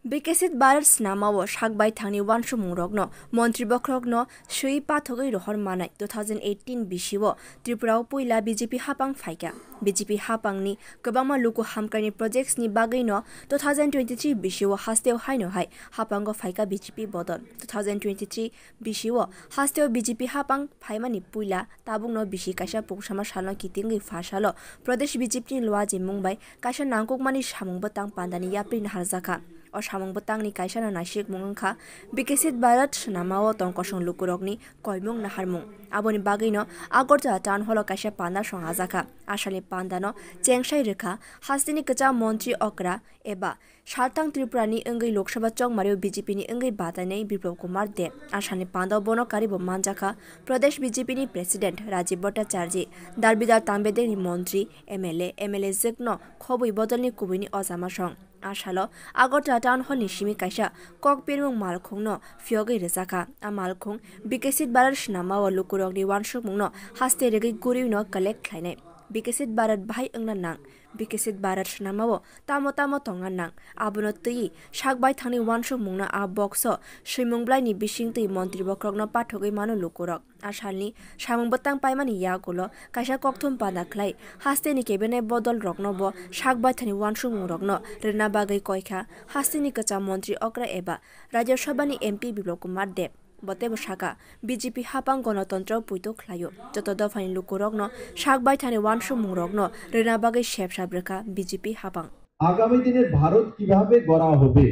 বিকশিত Bharat স্নামাও সাকবাই থাংনি ওয়ানসমুंगरokno মন্ত্রিবক্রকno sui pathogoi rohor manai 2018 bisiwo Tripurao puila BJP hapang phaika BJP hapangni kwbangma luku hamkani projects ni bagino 2023 bisiwo hasteo haino hai hapango phaika BJP bodol 2023 bisiwo hasteo BJP hapang phaimani puila tabungno bisi kaisa pungsama salno kitingi phasalo Pradesh BJP ni loaji mungbai kaisa nangkukmani samungbo tang pandani yaprin harjaka o samung botangni kaisana naisik mungangkha bikeshit bharat swnamao tongkosong lukurokni koimung naharmung aboni bagino agortala town hall kaisa panda songjaka asali pandano chengsai rekha hastini kacha montri okra eba Sartang Tripurani engei Lok Sabha chongmario BJP ni engei batanai Biplop Kumar Deb asani panda bonokari bo manjaka Pradesh BJP ni President Rajiv Bhattacharya Darbidar Tambedek ni Montri MLA jekno khoboi bodolni kubini ojama song asalo Agortala town hall ni simi kaisa kokpirmung malkhungno fiogei rejaka a malkhung bikeshit bharat swnamao lukurokni wansukmungno haste regei guriuno collect khlainai Bikeshit Bharat bhai engna nang Bikeshit Bharat swnamao tamo tonga nang abono tui sakbai thangni wansukmungna a boxo suimungblai ni bisingtui montri bokrokno pathogoi mano lukurok asalni samung botang paimani yagulo kaisa kokthum pada khlai hasteni kebene bodol rokno bo sakbai thani wansukmung rokno rena bagai koikha hasteni kacha montri okra eba Rajya Sabha ni MP Biplop Kumar Deb Botebo Shaka BJP hapang gণতন্ত্র puito khlayo joto dofani lukurokno sakbai thani wansukmungrokno rena bagai shepsab rekha BJP hapang আগামী দিনের ভারত কিভাবে গড়া হবে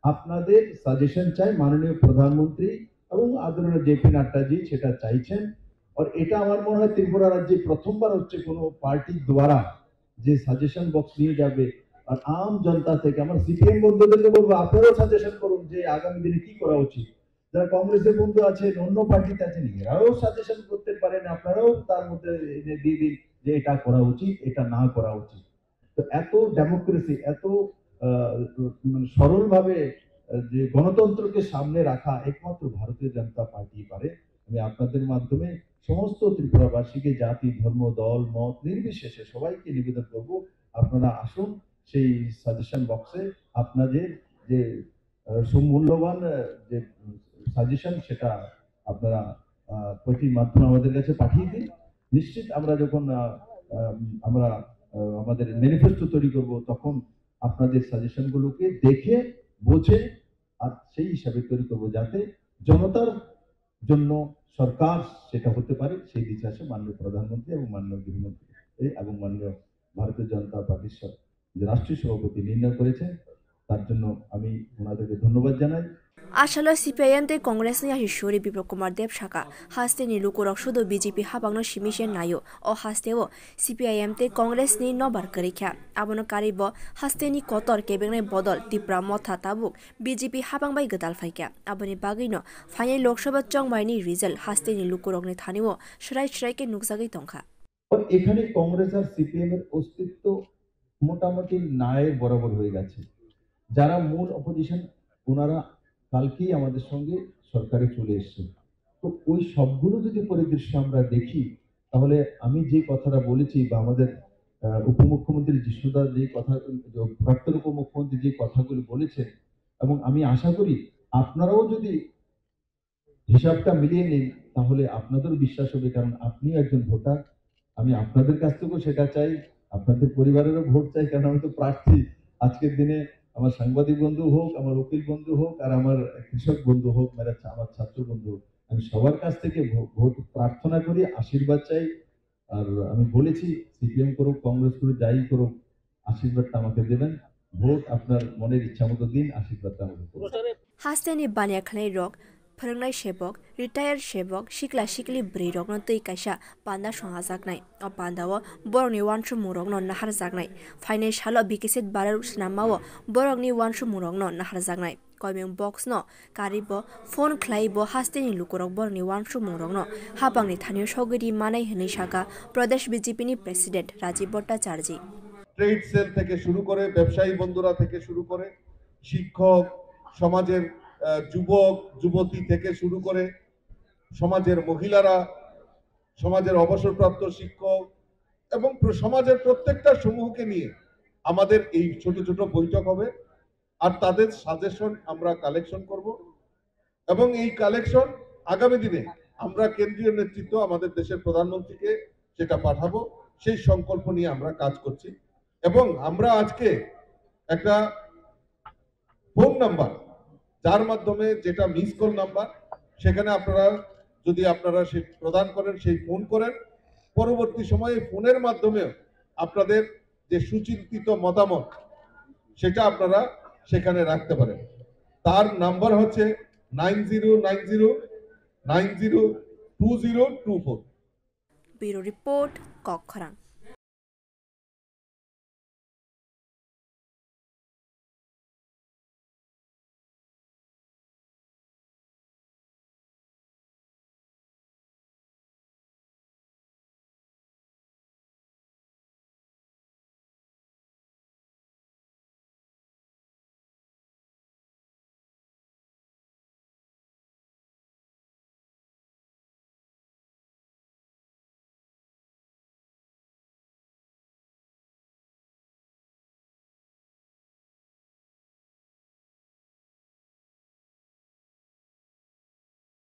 আপনাদের suggestion চাই মাননীয় প্রধানমন্ত্রী এবং আদরণীয় জেপি নাড্ডাজি সেটা চাইছেন আর এটা আমার মনে হয় ত্রিপুরা রাজ্যে প্রথমবার হচ্ছে কোনো পার্টির দ্বারা যে সাজেশন বক্স নিয়ে যাবে আর আম জনতা থেকে আমার সিপিএম বন্ধুদেরকে বলবো আপনারাও সাজেশন করুন যে আগামী দিনে কি করা উচিত যারা কংগ্রেসের বন্ধু আছেন অন্য পার্টিতে আছেন এরাও সাজেশন করতে পারেন আপনারাও তার মধ্যে দিয়ে দিন যে এটা করা উচিত এটা না করা উচিত তো এত ডেমোক্রেসি এত মানে সরলভাবে যে গণতন্ত্রকে সামনে রাখা একমাত্র ভারতীয় জনতা পার্টি পারে আমি আপনাদের মাধ্যমে সমস্ত ত্রিপুরাবাসীকে জাতি ধর্ম দল মত নির্বিশেষে সবাইকে নিবেদন করব আপনারা আসুন সেই সাজেশন বক্সে আপনাদের যে সুমূল্যবান যে সাজেশন সেটা আপনারা পার্টির মাধ্যমে আমাদের কাছে পাঠিয়ে দিন নিশ্চিত আমরা যখন আমরা আমাদের ম্যানিফেস্টো তৈরি করব তখন আপনাদের সাজেশন গুলোকে দেখে বুঝে আর সেই হিসাবে তৈরি করব যাতে জনতার জন্য সরকার সেটা হতে পারে সেই দিকে আসে মাননীয় প্রধানমন্ত্রী এবং মাননীয় গৃহমন্ত্রী এবং মাননীয় ভারতীয় জনতা পার্টির যে রাষ্ট্রীয় সভাপতি নির্ণয় করেছেন তার জন্য আমি ওনাদেরকে ধন্যবাদ জানাই Asalo CPIM te Congress ni Ashuri Biplop Kumar Deb Shaka haste ni lukurok sudo BJP hapangno simishen nayo o hasteo CPIM te Congress ni nobar karikha abono karibo haste ni kotor kebengne bodol tipra motha tabuk BJP hapang bai gadal phaika aboni bagino final Lok Sabha chongbai ni result haste ni lukurok ni thanio shrai ke nuksagai tongkha এখানে কংগ্রেস আর CPM এর অস্তিত্ব মোটামুটি নায়ের বরাবর হয়ে গেছে যারা মূল অপোজিশন ওনারা কালকেই আমাদের সঙ্গে সরকারে চলে এসেছে তো ওই সবগুলো যদি পরিদৃশ্য আমরা দেখি তাহলে আমি যে কথাটা বলেছি বা আমাদের উপমুখ্যমন্ত্রী যিশুদার যে কথা প্রাক্তন উপমুখ্যমন্ত্রী যে কথাগুলো বলেছেন এবং আমি আশা করি আপনারাও যদি হিসাবটা মিলিয়ে নিন তাহলে আপনাদেরও বিশ্বাস হবে কারণ আপনি একজন ভোটার আমি আপনাদের কাছ থেকেও সেটা চাই আপনাদের পরিবারেরও ভোট চাই কারণ আমি তো প্রার্থী আজকের দিনে আমার সাংবাদিক বন্ধু হোক আমার উকিল বন্ধু হোক আর আমার কৃষক বন্ধু হোক আমার ছাত্র বন্ধু হোক আমি সবার কাছ থেকে ভোট প্রার্থনা করি আশীর্বাদ চাই আর আমি বলেছি সিপিএম করুক কংগ্রেস করুক যাই করুক আশীর্বাদটা আমাকে দেবেন ভোট আপনার মনের ইচ্ছা মতো দিন আশীর্বাদটা আমাকে করুন Hasteni bania khlai rok Pharangnai sebok retired sebok sikla sikli brei rokno tui kaisa panda songajaknai o pandao borokni wansukmungrokno naharjaknai final salo Bikeshit Bharat swnamao borokni wansukmungrokno naharjaknai koimung box no karibo phone khlaibo hasteni lukurok borokni wansukmungrokno hapangni thanio sogiri manai hinui saka Pradesh BJP ni President Rajiv Bhattacharya trade cell থেকে শুরু করে ব্যবসায়ী বন্ধুরা থেকে শুরু করে শিক্ষক সমাজের যুবক যুবতী থেকে শুরু করে সমাজের মহিলারা সমাজের অবসরপ্রাপ্ত শিক্ষক এবং সমাজের প্রত্যেকটা সমূহকে নিয়ে আমাদের এই ছোট ছোট বৈঠক হবে আর তাদের সাজেশন আমরা কালেকশন করব এবং এই কালেকশন আগামী দিনে আমরা কেন্দ্রীয় নেতৃত্ব আমাদের দেশের প্রধানমন্ত্রীকে সেটা পাঠাবো। সেই সংকল্প নিয়ে আমরা কাজ করছি এবং আমরা আজকে একটা ফোন নাম্বার, যার মাধ্যমে যেটা মিস কল নাম্বার, সেখানে আপনারা যদি সেই প্রদান করেন, সেই ফোন করেন, পরবর্তী সময়ে ফোনের মাধ্যমে আপনাদের যে সুচিন্তিত মতামত সেটা আপনারা সেখানে রাখতে পারেন। তার নাম্বার হচ্ছে 9090902024। Bureau report, কক্ষরাং।